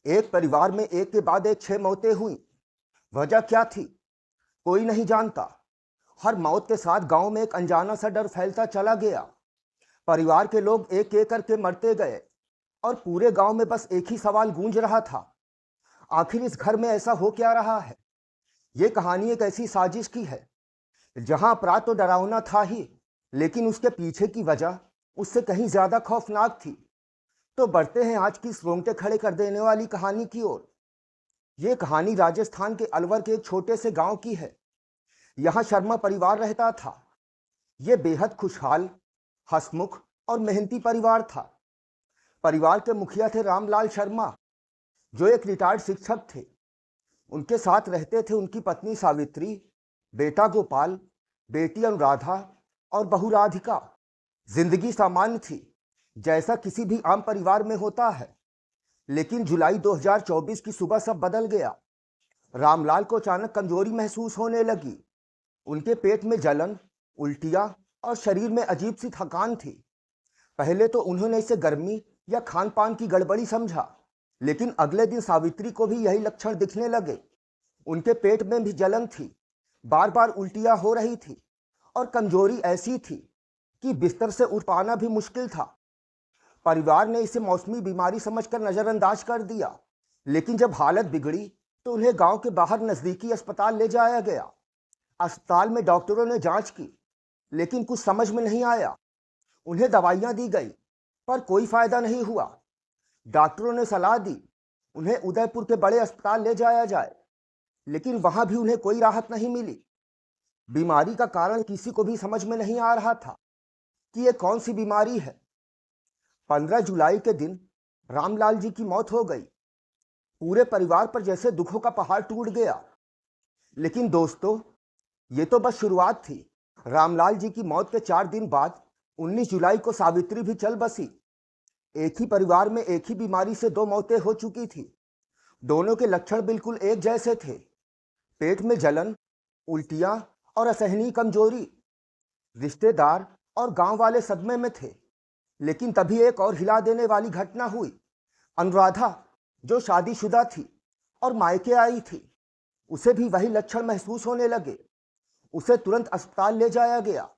एक परिवार में एक के बाद एक 6 मौतें हुई। वजह क्या थी, कोई नहीं जानता। हर मौत के साथ गांव में एक अनजाना सा डर फैलता चला गया। परिवार के लोग एक एक करके मरते गए और पूरे गांव में बस एक ही सवाल गूंज रहा था, आखिर इस घर में ऐसा हो क्या रहा है। ये कहानी एक ऐसी साजिश की है जहां अपराध तो डरावना था ही, लेकिन उसके पीछे की वजह उससे कहीं ज्यादा खौफनाक थी। तो बढ़ते हैं आज की इस रोंगटे खड़े कर देने वाली कहानी की ओर। ये कहानी राजस्थान के अलवर के एक छोटे से गांव की है। यहाँ शर्मा परिवार रहता था। ये बेहद खुशहाल, हंसमुख और मेहनती परिवार था। परिवार के मुखिया थे रामलाल शर्मा, जो एक रिटायर्ड शिक्षक थे। उनके साथ रहते थे उनकी पत्नी सावित्री, बेटा गोपाल, बेटी अनुराधा और बहू राधिका। जिंदगी सामान्य थी, जैसा किसी भी आम परिवार में होता है। लेकिन जुलाई 2024 की सुबह सब बदल गया। रामलाल को अचानक कमजोरी महसूस होने लगी। उनके पेट में जलन, उल्टियां और शरीर में अजीब सी थकान थी। पहले तो उन्होंने इसे गर्मी या खान पान की गड़बड़ी समझा, लेकिन अगले दिन सावित्री को भी यही लक्षण दिखने लगे। उनके पेट में भी जलन थी, बार बार उल्टियां हो रही थी और कमजोरी ऐसी थी कि बिस्तर से उठ पाना भी मुश्किल था। परिवार ने इसे मौसमी बीमारी समझकर नजरअंदाज कर दिया, लेकिन जब हालत बिगड़ी तो उन्हें गांव के बाहर नजदीकी अस्पताल ले जाया गया। अस्पताल में डॉक्टरों ने जांच की, लेकिन कुछ समझ में नहीं आया। उन्हें दवाइयां दी गई, पर कोई फायदा नहीं हुआ। डॉक्टरों ने सलाह दी उन्हें उदयपुर के बड़े अस्पताल ले जाया जाए, लेकिन वहां भी उन्हें कोई राहत नहीं मिली। बीमारी का कारण किसी को भी समझ में नहीं आ रहा था कि यह कौन सी बीमारी है। 15 जुलाई के दिन रामलाल जी की मौत हो गई। पूरे परिवार पर जैसे दुखों का पहाड़ टूट गया। लेकिन दोस्तों, ये तो बस शुरुआत थी। रामलाल जी की मौत के 4 दिन बाद 19 जुलाई को सावित्री भी चल बसी। एक ही परिवार में एक ही बीमारी से 2 मौतें हो चुकी थी। दोनों के लक्षण बिल्कुल एक जैसे थे, पेट में जलन, उल्टियां और असहनीय कमजोरी। रिश्तेदार और गांव वाले सदमे में थे। लेकिन तभी एक और हिला देने वाली घटना हुई। अनुराधा, जो शादीशुदा थी और मायके आई थी, उसे भी वही लक्षण महसूस होने लगे। उसे तुरंत अस्पताल ले जाया गया,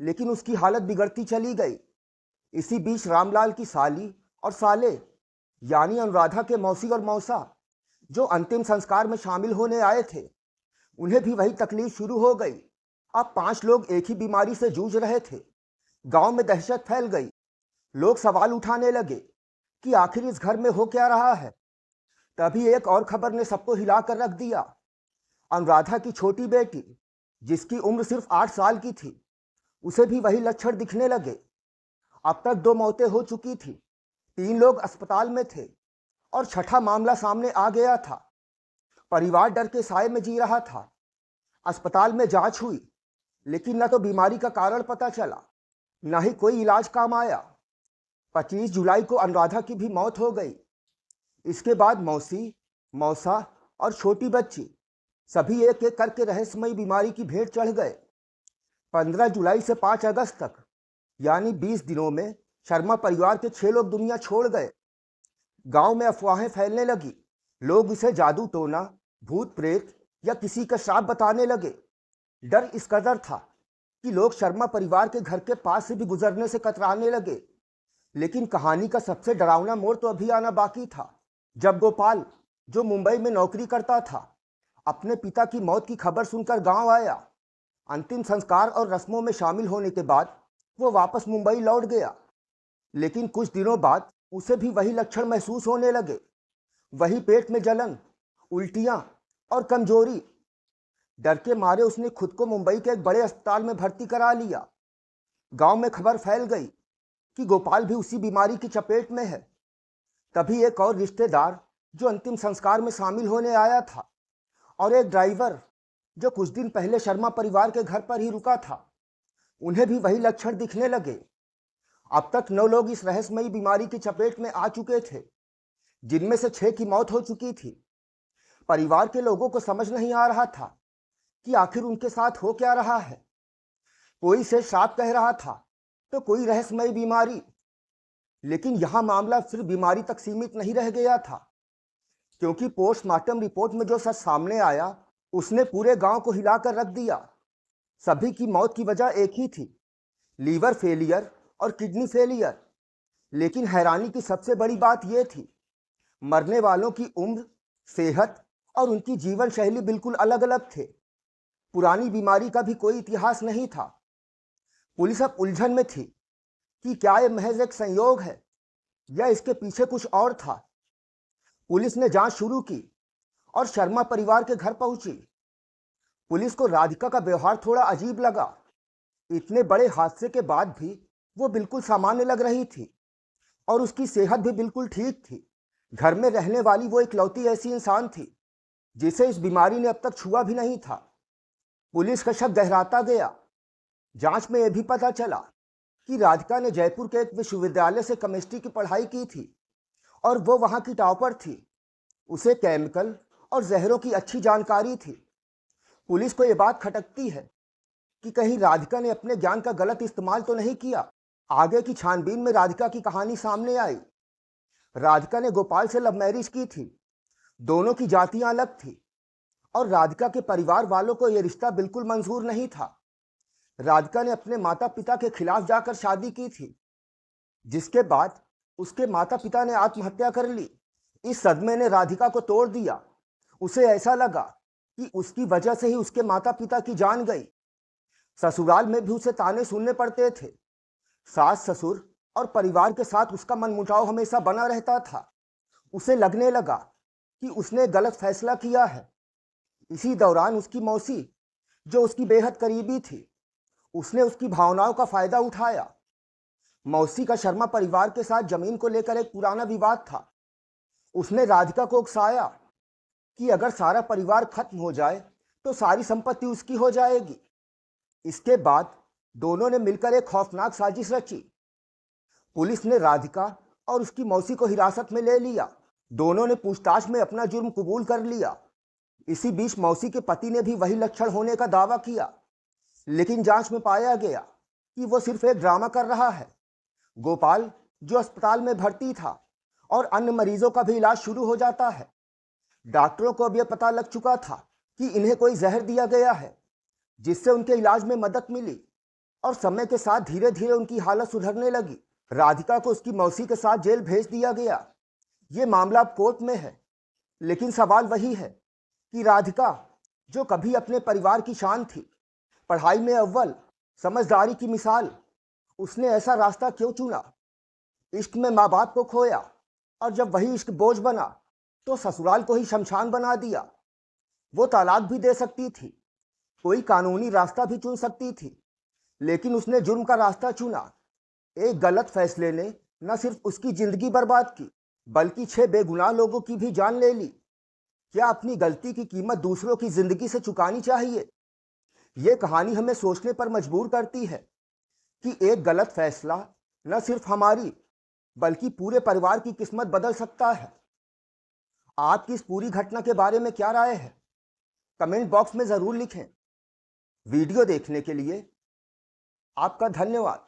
लेकिन उसकी हालत बिगड़ती चली गई। इसी बीच रामलाल की साली और साले, यानी अनुराधा के मौसी और मौसा, जो अंतिम संस्कार में शामिल होने आए थे, उन्हें भी वही तकलीफ शुरू हो गई। अब 5 लोग एक ही बीमारी से जूझ रहे थे। गांव में दहशत फैल गई। लोग सवाल उठाने लगे कि आखिर इस घर में हो क्या रहा है। तभी एक और खबर ने सबको हिलाकर रख दिया। अनुराधा की छोटी बेटी, जिसकी उम्र सिर्फ 8 साल की थी, उसे भी वही लक्षण दिखने लगे। अब तक 2 मौतें हो चुकी थी, 3 लोग अस्पताल में थे और छठा मामला सामने आ गया था। परिवार डर के साए में जी रहा था। अस्पताल में जांच हुई, लेकिन न तो बीमारी का कारण पता चला, न ही कोई इलाज काम आया। 25 जुलाई को अनुराधा की भी मौत हो गई। इसके बाद मौसी, मौसा और छोटी बच्ची सभी एक एक करके रहस्यमयी बीमारी की भेंट चढ़ गए। 15 जुलाई से 5 अगस्त तक, यानी 20 दिनों में शर्मा परिवार के 6 लोग दुनिया छोड़ गए। गांव में अफवाहें फैलने लगी। लोग इसे जादू टोना, भूत प्रेत या किसी का श्राप बताने लगे। डर इस कदर था कि लोग शर्मा परिवार के घर के पास से भी गुजरने से कतराने लगे। लेकिन कहानी का सबसे डरावना मोड़ तो अभी आना बाकी था, जब गोपाल, जो मुंबई में नौकरी करता था, अपने पिता की मौत की खबर सुनकर गांव आया। अंतिम संस्कार और रस्मों में शामिल होने के बाद वो वापस मुंबई लौट गया। लेकिन कुछ दिनों बाद उसे भी वही लक्षण महसूस होने लगे। वही पेट में जलन, उल्टियां और कमजोरी। डर के मारे उसने खुद को मुंबई के एक बड़े अस्पताल में भर्ती करा लिया। गांव में खबर फैल गई कि गोपाल भी उसी बीमारी की चपेट में है। तभी एक और रिश्तेदार, जो अंतिम संस्कार में शामिल होने आया था, और एक ड्राइवर, जो कुछ दिन पहले शर्मा परिवार के घर पर ही रुका था, उन्हें भी वही लक्षण दिखने लगे। अब तक 9 लोग इस रहस्यमयी बीमारी की चपेट में आ चुके थे, जिनमें से 6 की मौत हो चुकी थी। परिवार के लोगों को समझ नहीं आ रहा था कि आखिर उनके साथ हो क्या रहा है। कोई इसे श्राप कह रहा था, तो कोई रहस्यमयी बीमारी। लेकिन यहां मामला सिर्फ बीमारी तक सीमित नहीं रह गया था। क्योंकि पोस्टमार्टम रिपोर्ट में जो सच सामने आया उसने पूरे गांव को हिलाकर रख दिया। सभी की मौत की वजह एक ही थी, लीवर फेलियर और किडनी फेलियर। लेकिन हैरानी की सबसे बड़ी बात यह थी, मरने वालों की उम्र, सेहत और उनकी जीवन शैली बिल्कुल अलग अलग थे। पुरानी बीमारी का भी कोई इतिहास नहीं था। पुलिस अब उलझन में थी कि क्या यह महज एक संयोग है या इसके पीछे कुछ और था। पुलिस ने जांच शुरू की और शर्मा परिवार के घर पहुंची। पुलिस को राधिका का व्यवहार थोड़ा अजीब लगा। इतने बड़े हादसे के बाद भी वो बिल्कुल सामान्य लग रही थी और उसकी सेहत भी बिल्कुल ठीक थी। घर में रहने वाली वो इकलौती ऐसी इंसान थी जिसे इस बीमारी ने अब तक छुआ भी नहीं था। पुलिस का शक गहराता गया। जांच में यह भी पता चला कि राधिका ने जयपुर के एक विश्वविद्यालय से केमिस्ट्री की पढ़ाई की थी और वो वहां की टॉपर थी। उसे केमिकल और जहरों की अच्छी जानकारी थी। पुलिस को यह बात खटकती है कि कहीं राधिका ने अपने ज्ञान का गलत इस्तेमाल तो नहीं किया। आगे की छानबीन में राधिका की कहानी सामने आई। राधिका ने गोपाल से लव मैरिज की थी। दोनों की जातियां अलग थी और राधिका के परिवार वालों को यह रिश्ता बिल्कुल मंजूर नहीं था। राधिका ने अपने माता पिता के खिलाफ जाकर शादी की थी, जिसके बाद उसके माता पिता ने आत्महत्या कर ली। इस सदमे ने राधिका को तोड़ दिया। उसे ऐसा लगा कि उसकी वजह से ही उसके माता पिता की जान गई। ससुराल में भी उसे ताने सुनने पड़ते थे। सास ससुर और परिवार के साथ उसका मनमुटाव हमेशा बना रहता था। उसे लगने लगा कि उसने गलत फैसला किया है। इसी दौरान उसकी मौसी, जो उसकी बेहद करीबी थी, उसने उसकी भावनाओं का फायदा उठाया। मौसी का शर्मा परिवार के साथ जमीन को लेकर एक पुराना विवाद था। उसने राधिका को उकसाया कि अगर सारा परिवार खत्म हो जाए तो सारी संपत्ति उसकी हो जाएगी। इसके बाद दोनों ने मिलकर एक खौफनाक साजिश रची। पुलिस ने राधिका और उसकी मौसी को हिरासत में ले लिया। दोनों ने पूछताछ में अपना जुर्म कबूल कर लिया। इसी बीच मौसी के पति ने भी वही लक्षण होने का दावा किया, लेकिन जांच में पाया गया कि वो सिर्फ एक ड्रामा कर रहा है। गोपाल, जो अस्पताल में भर्ती था, और अन्य मरीजों का भी इलाज शुरू हो जाता है। डॉक्टरों को अब यह पता लग चुका था कि इन्हें कोई जहर दिया गया है, जिससे उनके इलाज में मदद मिली और समय के साथ धीरे धीरे उनकी हालत सुधरने लगी। राधिका को उसकी मौसी के साथ जेल भेज दिया गया। ये मामला अब कोर्ट में है, लेकिन सवाल वही है कि राधिका, जो कभी अपने परिवार की शान थी, पढ़ाई में अव्वल, समझदारी की मिसाल, उसने ऐसा रास्ता क्यों चुना? इश्क में माँ बाप को खोया और जब वही इश्क बोझ बना तो ससुराल को ही शमशान बना दिया। वो तलाक भी दे सकती थी, कोई कानूनी रास्ता भी चुन सकती थी, लेकिन उसने जुर्म का रास्ता चुना। एक गलत फैसले ने न सिर्फ उसकी जिंदगी बर्बाद की, बल्कि 6 बेगुनाह लोगों की भी जान ले ली। क्या अपनी गलती की कीमत दूसरों की जिंदगी से चुकानी चाहिए? ये कहानी हमें सोचने पर मजबूर करती है कि एक गलत फैसला न सिर्फ हमारी बल्कि पूरे परिवार की किस्मत बदल सकता है। आपकी इस पूरी घटना के बारे में क्या राय है? कमेंट बॉक्स में जरूर लिखें। वीडियो देखने के लिए आपका धन्यवाद।